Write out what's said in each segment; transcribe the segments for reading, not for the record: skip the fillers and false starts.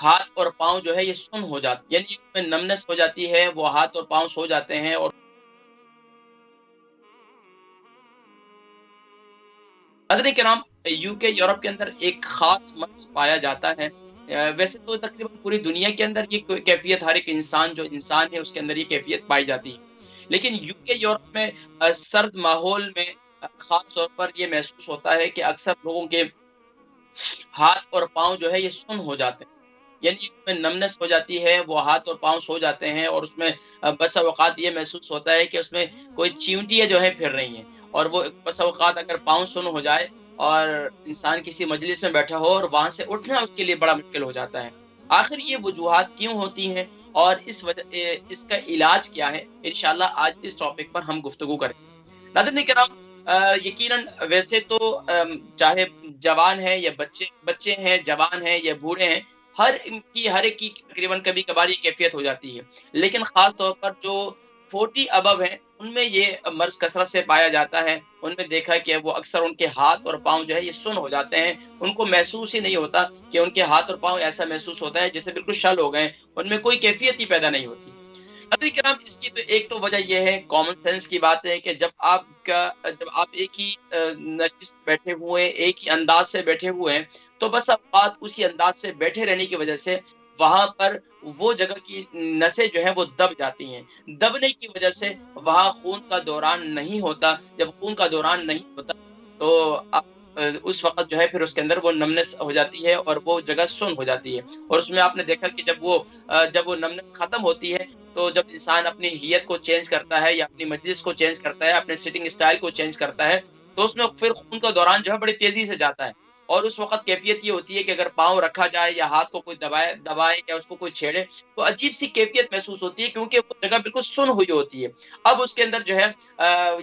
ہاتھ اور پاؤں جو ہے یہ سن ہو جاتے، یعنی اس میں نمنس ہو جاتی ہے، وہ ہاتھ اور پاؤں سو جاتے ہیں. اور حضرت کرام، یو کے یورپ کے اندر ایک خاص مرض پایا جاتا ہے. ویسے تو تقریباً پوری دنیا کے اندر یہ کیفیت ہر ایک انسان جو انسان ہے اس کے اندر یہ کیفیت پائی جاتی ہے، لیکن یو کے یورپ میں سرد ماحول میں خاص طور پر یہ محسوس ہوتا ہے کہ اکثر لوگوں کے ہاتھ اور پاؤں جو ہے یہ سن ہو جاتے ہیں، یعنی اس میں نمنس ہو جاتی ہے، وہ ہاتھ اور پاؤں سو جاتے ہیں. اور اس میں بسا اوقات یہ محسوس ہوتا ہے کہ اس میں کوئی چیونٹیاں جو ہیں پھر رہی ہیں. اور وہ بسا اوقات اگر پاؤں سن ہو جائے اور انسان کسی مجلس میں بیٹھا ہو اور وہاں سے اٹھنا اس کے لیے بڑا مشکل ہو جاتا ہے. آخر یہ وجوہات کیوں ہوتی ہیں اور اس وجہ اس کا علاج کیا ہے، انشاءاللہ آج اس ٹاپک پر ہم گفتگو کریں. ناظرین کرام، یقیناً ویسے تو چاہے جوان ہے یا بچے ہیں، جوان ہیں یا بوڑھے ہیں، ہر ایک کی تقریباً کبھی کبھار یہ کیفیت ہو جاتی ہے. لیکن خاص طور پر جو 40 ابو ہیں ان میں یہ مرض کثرت سے پایا جاتا ہے. ان میں دیکھا کہ وہ اکثر ان کے ہاتھ اور پاؤں جو ہے یہ سن ہو جاتے ہیں. ان کو محسوس ہی نہیں ہوتا کہ ان کے ہاتھ اور پاؤں، ایسا محسوس ہوتا ہے جیسے بالکل شل ہو گئے، ان میں کوئی کیفیت ہی پیدا نہیں ہوتی. حضرت کرام، اس کی تو ایک تو وجہ یہ ہے، کامن سینس کی بات ہے کہ جب آپ ایک ہی نشست بیٹھے ہوئے ہیں، ایک ہی انداز سے بیٹھے ہوئے ہیں، تو بس اوقات اسی انداز سے بیٹھے رہنے کی وجہ سے وہاں پر وہ جگہ کی نسیں جو ہیں وہ دب جاتی ہیں. دبنے کی وجہ سے وہاں خون کا دوران نہیں ہوتا. جب خون کا دوران نہیں ہوتا تو اس وقت جو ہے پھر اس کے اندر وہ نمنس ہو جاتی ہے اور وہ جگہ سن ہو جاتی ہے. اور اس میں آپ نے دیکھا کہ جب وہ نمنس ختم ہوتی ہے تو جب انسان اپنی ہیئت کو چینج کرتا ہے یا اپنی مجلس کو چینج کرتا ہے، اپنے سٹنگ اسٹائل کو چینج کرتا ہے، تو اس میں پھر خون کا دوران جو ہے بڑی تیزی سے جاتا ہے. اور اس وقت کیفیت یہ ہوتی ہے کہ اگر پاؤں رکھا جائے یا ہاتھ کو کوئی دبائے یا اس کو کوئی چھیڑے تو عجیب سی کیفیت محسوس ہوتی ہے، کیونکہ وہ جگہ بالکل سن ہوئی ہوتی ہے. اب اس کے اندر جو ہے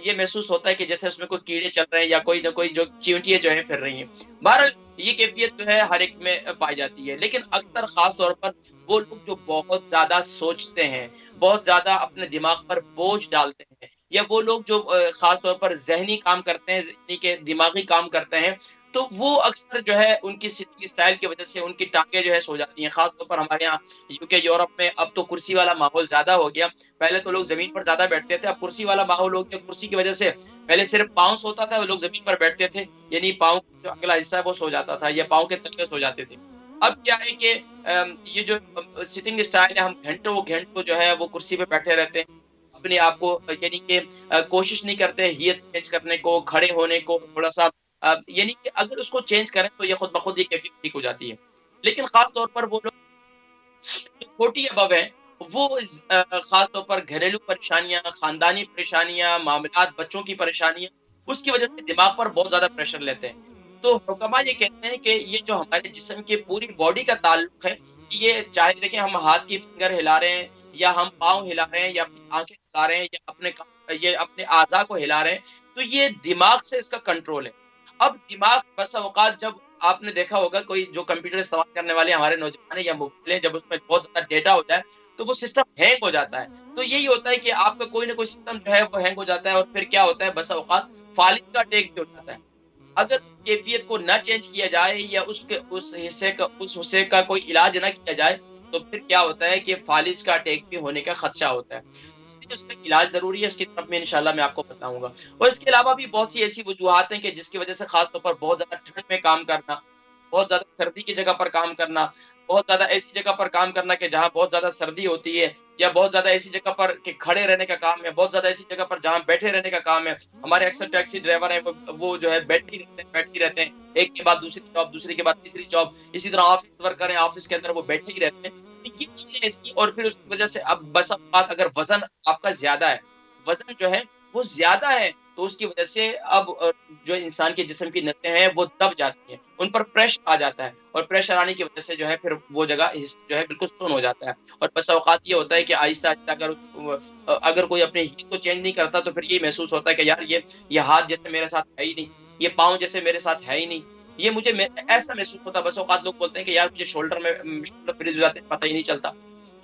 یہ محسوس ہوتا ہے کہ جیسے اس میں کوئی کیڑے چل رہے ہیں یا کوئی نہ کوئی جو چیونٹیاں جو ہے پھر رہی ہیں. بہرحال یہ کیفیت جو ہے ہر ایک میں پائی جاتی ہے، لیکن اکثر خاص طور پر وہ لوگ جو بہت زیادہ سوچتے ہیں، بہت زیادہ اپنے دماغ پر بوجھ ڈالتے ہیں، یا وہ لوگ جو خاص طور پر ذہنی کام کرتے ہیں، ذہنی کے دماغی کام کرتے ہیں، تو وہ اکثر جو ہے ان کی سٹنگ اسٹائل کی وجہ سے ان کی ٹانگیں جو ہے سو جاتی ہیں. خاص طور پر ہمارے یہاں یو کے یورپ میں اب تو کرسی والا ماحول زیادہ ہو گیا. پہلے تو لوگ زمین پر زیادہ بیٹھتے تھے، اب کرسی والا ماحول ہو گیا. کرسی کی وجہ سے پہلے صرف پاؤں سوتا تھا، وہ لوگ زمین پر بیٹھتے تھے، یعنی پاؤں جو اگلا حصہ ہے وہ سو جاتا تھا یا پاؤں کے تلوے سو جاتے تھے. اب کیا ہے کہ یہ جو سٹنگ اسٹائل ہے، ہم گھنٹوں جو ہے وہ کرسی پہ بیٹھے رہتے ہیں، اپنے آپ کو یعنی کہ کوشش نہیں کرتے ہیئت چینج کرنے کو، کھڑے ہونے کو تھوڑا سا، یعنی کہ اگر اس کو چینج کریں تو یہ خود بخود یہ کیفیت ٹھیک ہو جاتی ہے. لیکن خاص طور پر وہ لوگ جو 40 ابو ہیں وہ خاص طور پر گھریلو پریشانیاں، خاندانی پریشانیاں، معاملات، بچوں کی پریشانیاں، اس کی وجہ سے دماغ پر بہت زیادہ پریشر لیتے ہیں. تو حکما یہ کہتے ہیں کہ یہ جو ہمارے جسم کی پوری باڈی کا تعلق ہے، یہ چاہے دیکھیں ہم ہاتھ کی فنگر ہلا رہے ہیں یا ہم پاؤں ہلا رہے ہیں یا اپنی آنکھیں چلا رہے ہیں یا یہ اپنے اعضاء کو ہلا رہے ہیں، تو یہ دماغ سے اس کا کنٹرول ہے. اب دماغ بس اوقات، جب آپ نے دیکھا ہوگا کوئی جو کمپیوٹر استعمال کرنے والے ہمارے نوجوان ہیں یا موبائل ہیں، جب اس میں بہت زیادہ ڈیٹا ہو جائے تو وہ سسٹم ہینگ ہو جاتا ہے. تو یہی ہوتا ہے کہ آپ کا کوئی نہ کوئی سسٹم جو ہے وہ ہینگ ہو جاتا ہے، اور پھر کیا ہوتا ہے، بس اوقات فالج کا ٹیک بھی ہو جاتا ہے. اگر اس کیفیت کو نہ چینج کیا جائے یا اس حصے کا کوئی علاج نہ کیا جائے تو پھر کیا ہوتا ہے کہ فالج کا اٹیک بھی ہونے کا خدشہ ہوتا ہے. اس لیے اس کا علاج ضروری ہے، اس کی طرف میں انشاءاللہ میں آپ کو بتاؤں گا. اور اس کے علاوہ بھی بہت سی ایسی وجوہات ہیں کہ جس کی وجہ سے خاص طور پر بہت زیادہ ٹھنڈ میں کام کرنا، بہت زیادہ سردی کی جگہ پر کام کرنا، بہت زیادہ ایسی جگہ پر کام کرنا کہ جہاں بہت زیادہ سردی ہوتی ہے، یا بہت زیادہ ایسی جگہ پر کہ کھڑے رہنے کا کام ہے، بہت زیادہ ایسی جگہ پر جہاں بیٹھے رہنے کا کام ہے. ہمارے اکثر ٹیکسی ڈرائیور ہیں وہ جو ہے بیٹھے ہی رہتے ہیں، ایک کے بعد دوسری جاب، دوسری کے بعد تیسری جاب. اسی طرح آفس ورکر ہیں، آفس کے اندر وہ بیٹھے ہی رہتے ہیں. تو یہ چیزیں ایسی، اور پھر اس کی وجہ سے اب بس اوقات اگر وزن آپ کا زیادہ ہے، وزن جو ہے وہ زیادہ ہے، تو اس کی وجہ سے اب جو انسان کے جسم کی نسیں ہیں وہ دب جاتی ہیں، ان پر پریشر آ جاتا ہے، اور پریشر آنے کی وجہ سے جو ہے پھر وہ جگہ جو ہے بالکل سن ہو جاتا ہے. اور بس اوقات یہ ہوتا ہے کہ آہستہ آہستہ اگر کوئی اپنے ہیت کو چینج نہیں کرتا تو پھر یہ محسوس ہوتا ہے کہ یار یہ ہاتھ جیسے میرے ساتھ ہے ہی نہیں، یہ پاؤں جیسے میرے ساتھ ہے ہی نہیں، یہ مجھے ایسا محسوس ہوتا ہے. بس اوقات لوگ بولتے ہیں کہ یار مجھے شولڈر فریز ہو جاتے ہیں، پتہ ہی نہیں چلتا.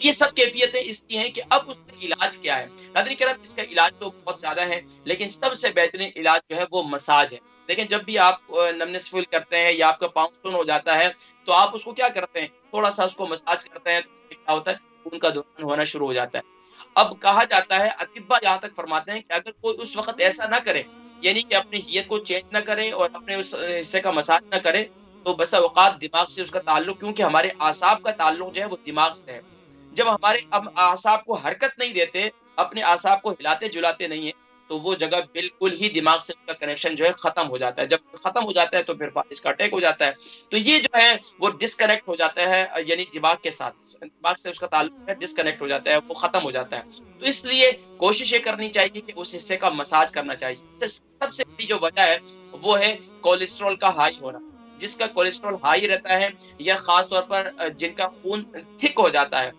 یہ سب کیفیتیں اس کی ہیں کہ اب اس کا علاج کیا ہے. ناظرین کرام، اس کا علاج تو بہت زیادہ ہے، لیکن سب سے بہترین علاج جو ہے وہ مساج ہے. لیکن جب بھی آپ نمنس فیل کرتے ہیں یا آپ کا پاؤں سن ہو جاتا ہے تو آپ اس کو کیا کرتے ہیں، تھوڑا سا اس کو مساج کرتے ہیں، تو اس سے کیا ہوتا ہے، خون کا دوران ہونا شروع ہو جاتا ہے۔ اب کہا جاتا ہے، اطباء یہاں تک فرماتے ہیں کہ اگر کوئی اس وقت ایسا نہ کرے، یعنی کہ اپنی ہیئت کو چینج نہ کرے اور اپنے اس حصے کا مساج نہ کرے، تو بسا اوقات دماغ سے اس کا تعلق، کیونکہ ہمارے اعصاب کا تعلق جو ہے وہ دماغ سے ہے۔ جب ہمارے اعصاب کو حرکت نہیں دیتے، اپنے اعصاب کو ہلاتے جلاتے نہیں ہیں، تو وہ جگہ بالکل ہی دماغ سے اس کا کنیکشن جو ہے ختم ہو جاتا ہے۔ جب ختم ہو جاتا ہے تو پھر فالج کا اٹیک ہو جاتا ہے۔ تو یہ جو ہے وہ ڈسکنیکٹ ہو جاتا ہے، یعنی دماغ کے ساتھ، دماغ سے اس کا تعلق ہے، ڈسکنیکٹ ہو جاتا ہے، وہ ختم ہو جاتا ہے۔ تو اس لیے کوشش یہ کرنی چاہیے کہ اس حصے کا مساج کرنا چاہیے۔ سب سے بڑی جو وجہ ہے وہ ہے کولیسٹرول کا ہائی ہونا۔ جس کا کولیسٹرول ہائی رہتا ہے، یا خاص طور پر جن کا خون تھک ہو جاتا ہے،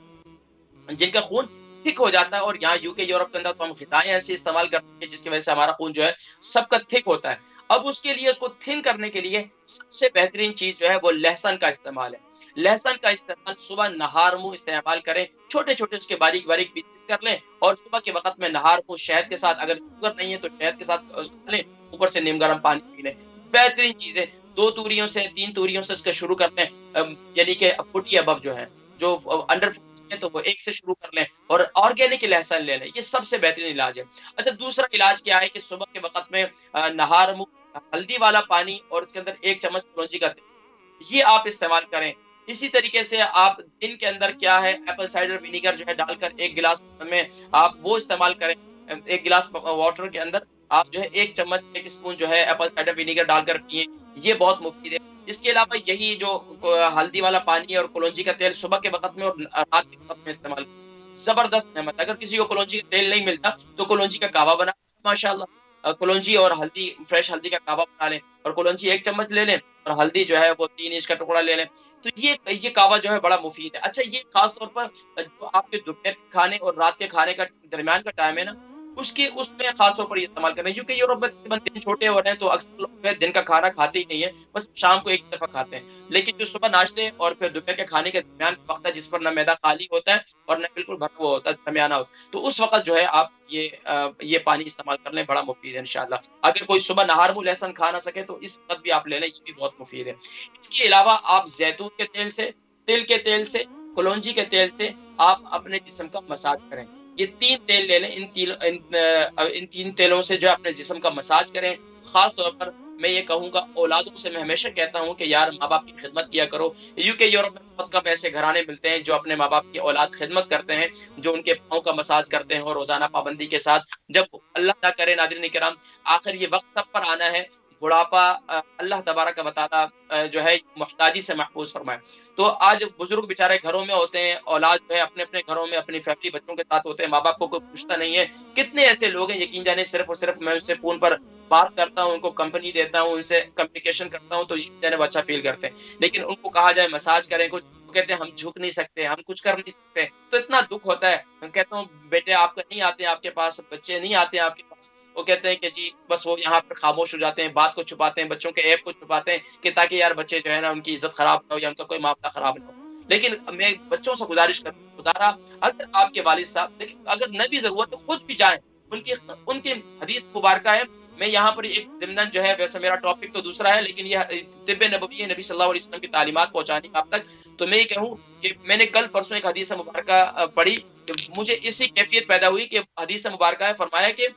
جن کا خون تھک ہو جاتا ہے، اور یہاں یو کے یورپ کے اندر تو ہم غذائیں ایسی استعمال کرتے ہیں جس کی وجہ سے ہمارا خون جو ہے سب کا تھک ہوتا ہے۔ اب اس کے لیے، اس کو تھن کرنے کے لیے سب سے بہترین چیز جو ہے وہ لہسن کا استعمال ہے۔ لہسن کا استعمال صبح نہار منہ استعمال کریں، چھوٹے چھوٹے اس کے باریک باریک پیسز کر لیں، اور صبح کے وقت میں نہار منہ شہد کے ساتھ، اگر شوگر نہیں ہے تو شہد کے ساتھ کھا لیں، اوپر سے نیم گرم پانی پی لیں۔ بہترین چیزیں، 2 توریوں سے 3 توریوں سے اس کا شروع کر لیں، یعنی کہ 40 ابو جو ہے، جو انڈر ہے تو وہ 1 سے شروع کر لیں، اور آرگینک لہسن لے لیں، یہ سب سے بہترین علاج ہے۔ اچھا، دوسرا علاج کیا ہے کہ صبح کے وقت میں نہار منہ ہلدی والا پانی اور اس کے اندر 1 چمچ کلونجی کا تیل، یہ آپ استعمال کریں۔ اسی طریقے سے آپ دن کے اندر کیا ہے، ایپل سائڈر ونیگر جو ہے ڈال کر 1 گلاس میں آپ وہ استعمال کریں۔ 1 گلاس واٹر کے اندر آپ جو ہے 1 چمچ 1 اسپون جو ہے ایپل سائڈر ونیگر ڈال کر پیئیں، یہ بہت مفید ہے۔ اس کے علاوہ یہی جو ہلدی والا پانی اور کلونجی کا تیل صبح کے وقت میں اور رات کے وقت میں استعمال کریں، زبردست نعمت ہے۔ اگر کسی کو کلونجی کا تیل نہیں ملتا تو کلونجی کا کعوہ بنا، ماشاء اللہ، کلونجی اور ہلدی، فریش ہلدی کا کعوہ بنا لیں، اور کلونجی 1 چمچ لے لیں، اور ہلدی جو ہے وہ 3 انچ کا ٹکڑا لے لیں، تو یہ کعوہ جو ہے بڑا مفید ہے۔ اچھا، یہ خاص طور پر جو آپ کے دوپہر کے کھانے اور رات کے کھانے کا درمیان کا ٹائم ہے نا، اس میں خاص طور پر یہ استعمال کریں، کیونکہ یورپ میں تقریباً دن چھوٹے ہو رہے ہیں، تو اکثر لوگ جو ہے دن کا کھانا کھاتے ہی نہیں ہے، بس شام کو ایک دفعہ کھاتے ہیں۔ لیکن جو صبح ناشتے اور پھر دوپہر کے کھانے کے درمیان کا وقت ہے، جس پر نہ معدہ خالی ہوتا ہے اور نہ بالکل بھرا ہوا ہوتا ہے، درمیانہ ہوتا ہے، تو اس وقت جو ہے آپ یہ پانی استعمال کر لیں، بڑا مفید ہے انشاءاللہ۔ اگر کوئی صبح نہار منہ لہسن کھا نہ سکے تو اس وقت بھی آپ لے لیں، یہ بھی بہت مفید ہے۔ اس کے علاوہ آپ زیتون کے تیل سے، تل کے تیل سے، کلونجی کے تیل سے آپ اپنے جسم کا مساج کریں۔ یہ 3 تیل لے لیں، ان 3 تیلوں سے جو ہے اپنے جسم کا مساج کریں۔ خاص طور پر میں یہ کہوں گا، اولادوں سے میں ہمیشہ کہتا ہوں کہ یار، ماں باپ کی خدمت کیا کرو۔ یو کے یورپ میں بہت کم ایسے گھرانے ملتے ہیں جو اپنے ماں باپ کی اولاد خدمت کرتے ہیں، جو ان کے پاؤں کا مساج کرتے ہیں، اور روزانہ پابندی کے ساتھ۔ جب اللہ نہ کرے، ناظرین کرام، آخر یہ وقت سب پر آنا ہے، بڑھاپا، اللہ تبارک و تعالیٰ جو ہے محتاجی سے محفوظ فرمائے۔ تو آج بزرگ بیچارے گھروں میں ہوتے ہیں، اولاد جو ہے اپنے اپنے گھروں میں اپنی فیملی بچوں کے ساتھ ہوتے ہیں، ماں باپ کو کوئی پوچھتا نہیں ہے۔ کتنے ایسے لوگ ہیں، یقین جانے، صرف اور صرف میں ان سے فون پر بات کرتا ہوں، ان کو کمپنی دیتا ہوں، ان سے کمیونیکیشن کرتا ہوں، تو یقین جانے وہ اچھا فیل کرتے ہیں۔ لیکن ان کو کہا جائے مساج کریں کچھ، وہ کہتے ہیں ہم جھک نہیں سکتے، ہم کچھ کر نہیں سکتے، تو اتنا دکھ ہوتا ہے۔ میں کہتا ہوں بیٹے آپ کا نہیں آتے ہیں آپ کے پاس، بچے نہیں آتے ہیں آپ کے پاس، وہ کہتے ہیں کہ جی بس وہ یہاں پر خاموش ہو جاتے ہیں، بات کو چھپاتے ہیں، بچوں کے عیب کو چھپاتے ہیں، کہ تاکہ یار بچے جو ہے نا ان کی عزت خراب نہ ہو، یا ان کا کوئی معاملہ خراب نہ ہو۔ لیکن میں بچوں سے گزارش کرتا ہوں، خدا را، اگر آپ کے والد صاحب، لیکن اگر نہ بھی ضرورت تو خود بھی جائیں، ان کی حدیث مبارکہ ہے۔ میں یہاں پر ایک ضمناً جو ہے، ویسے میرا ٹاپک تو دوسرا ہے، لیکن یہ طب نبوی ہے، نبی صلی اللہ علیہ وسلم کی تعلیمات پہنچانی آپ تک، تو میں یہ کہوں کہ میں نے کل پرسوں ایک حدیث مبارکہ پڑھی، کہ مجھے اسی کیفیت پیدا ہوئی کہ حدیث مبارکہ ہے، فرمایا کہ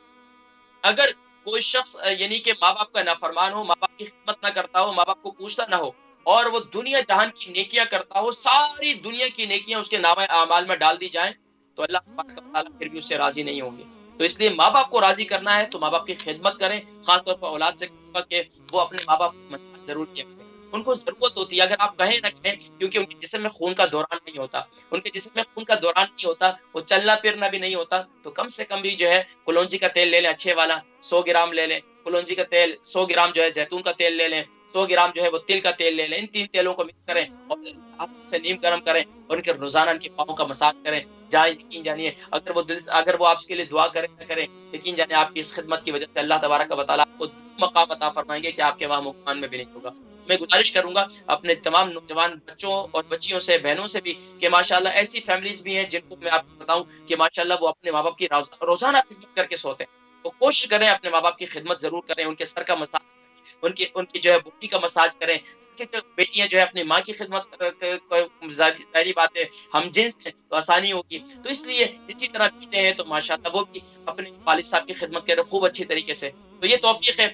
اگر کوئی شخص یعنی کہ ماں باپ کا نافرمان ہو، ماں باپ کی خدمت نہ کرتا ہو، ماں باپ کو پوچھتا نہ ہو، اور وہ دنیا جہان کی نیکیاں کرتا ہو، ساری دنیا کی نیکیاں اس کے نامہ اعمال میں ڈال دی جائیں، تو اللہ تبارک و تعالیٰ پھر بھی اس سے راضی نہیں ہوں گے۔ تو اس لیے ماں باپ کو راضی کرنا ہے تو ماں باپ کی خدمت کریں۔ خاص طور پر اولاد سے کہوں گا کہ وہ اپنے ماں باپ کو مساج ضرور کیا کریں، ان کو ضرورت ہوتی ہے، اگر آپ کہیں نہ کہیں، کیونکہ ان کے جسم میں خون کا دوران نہیں ہوتا، ان کے جسم میں خون کا دوران نہیں ہوتا، وہ چلنا پھرنا بھی نہیں ہوتا، تو کم سے کم بھی جو ہے کلونجی کا تیل لے لیں اچھے والا، 100 گرام لے لیں کلونجی کا تیل، 100 گرام جو ہے زیتون کا تیل لے لیں، 100 گرام جو ہے وہ تل کا تیل لے لیں، ان 3 تیلوں کو مکس کریں اور آپ سے نیم گرم کریں، اور ان کے روزانہ ان کے پاؤں کا مساج کریں۔ جائیں، یقین جانیے، اگر وہ آپ کے لیے دعا کریں نہ کریں، یقین جانیے آپ کی اس خدمت کی وجہ سے اللہ تبارک و تعالیٰ آپ کو مقام عطا فرمائیں گے کہ آپ کے وہاں مکان میں بھی نہیں ہوگا۔ میں گزارش کروں گا اپنے تمام نوجوان بچوں اور بچیوں سے، بہنوں سے بھی، کہ ماشاءاللہ ایسی فیملیز بھی ہیں جن کو میں آپ کو بتاؤں کہ ماشاءاللہ وہ اپنے ماں باپ کی روزانہ خدمت کر کے سوتے ہیں، تو کوشش کریں اپنے ماں باپ کی خدمت ضرور کریں، ان کے سر کا مساج کریں، ان کی جو ہے باڈی کا مساج کریں، کہ جو بیٹیاں جو ہے اپنی ماں کی خدمت ظاہری بات ہے ہم جنس ہیں تو آسانی ہوگی، تو اس لیے اسی طرح بیٹے ہیں تو ماشاءاللہ وہ بھی اپنے والد صاحب کی خدمت کریں خوب اچھی طریقے سے، تو یہ توفیق ہے